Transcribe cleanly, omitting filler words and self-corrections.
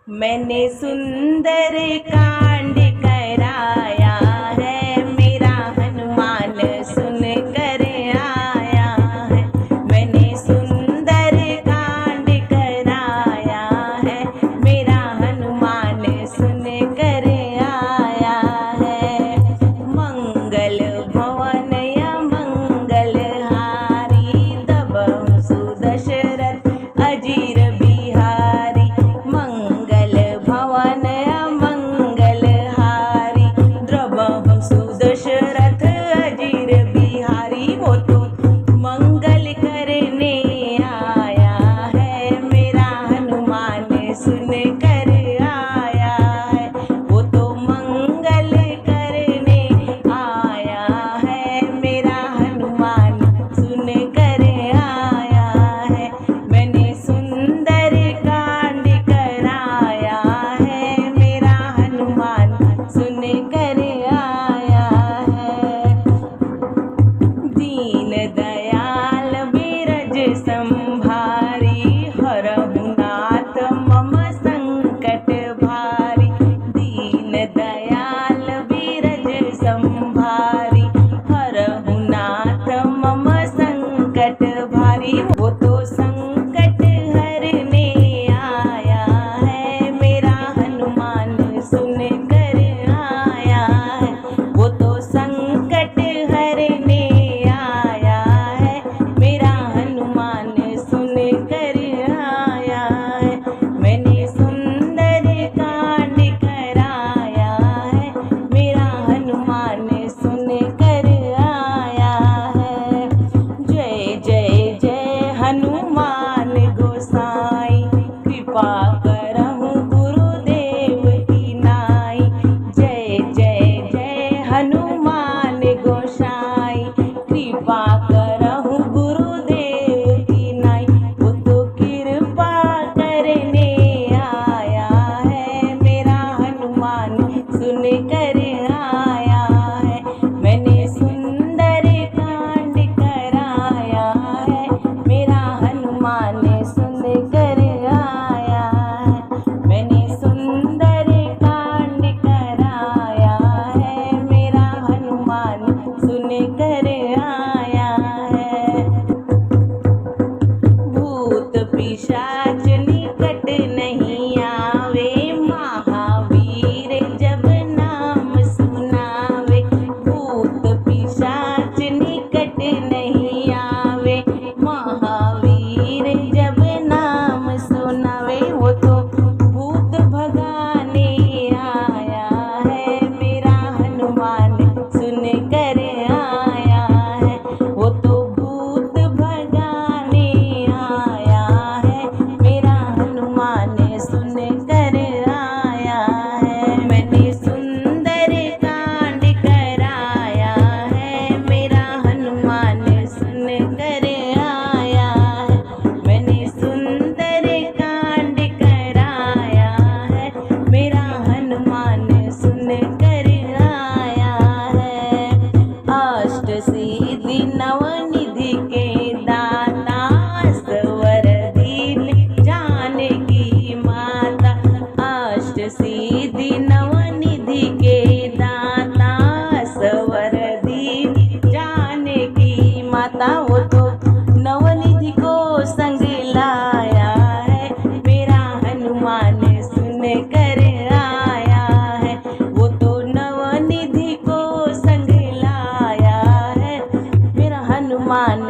मैंने सुंदर कांड कराया है, मेरा हनुमान सुन कर आया है। मैंने सुंदर कांड कराया है, मेरा हनुमान सुन कर आया है। मंगल भवन या मंगल हारी, दबहु सुदशरथ अजीर बिहारी। मंगल भवन मंगल हारी, द्रवहु सुदशरथ अजीर बिहारी। वो तो मंगल करने आया है, मेरा हनुमान सुन कर आया है। वो तो मंगल करने आया है, मेरा हनुमान सुन कर आया है। मैंने सुंदर कांड कराया है, मेरा हनुमान सुन कर आया है। दीन दयाल बिरज संभारी, हरहु नाथ मम संकट भारी। दीन दयाल बिरज संभारी, हरहु नाथ मम संकट भारी। वो तो संकट हरने आया है, मेरा हनुमान सुन कर आया है। वो तो संकट हरने आया है, मेरा हनुमान सुन कर आया है। मैंने सुंदर कांड कराया है, मेरा हनुमान सुन कर आया है। जय जय जय हनुमान गोसाई, कृपा करहु गुरुदेव की नाई। जय जय जय हनुमान गोसाई, कृपा करहु गुरुदेव की नाई। वो तो कृपा करने आया है, मेरा हनुमान सुन कर आया है। मैंने सुंदर कांड कराया है, मेरा हनुमान सुन कर आया है। मैंने सुंदर कांड कराया है, मेरा हनुमान सुन कर आया है। भूत पिशाच निकट नहीं आवे, महावीर जब नाम सुनावे। भूत पिशाच निकट नहीं आवे, महावीर जब नाम सुनावे। वो तो भूत भगाने आया है, मेरा हनुमान सुन कर आया है। वो तो भूत भगाने आया है, मेरा हनुमान सुन कर आया है। मैंने सुंदर कांड कराया है, मेरा हनुमान सुन कर आया है। मैंने सुंदर कांड कराया है, मेरा हनुमान सुन कर आया है। अष्ट सिद्धि नवनिधि के दाता, स्वर दीन जानकी माता। अष्ट सिद्धि नवनिधि के दाता, स्वर दीन जानकी माता। वो तो नवनिधि को संग लाया है, मेरा हनुमान सुन कर आया है। वो तो नवनिधि को संग लाया है, मेरा हनुमान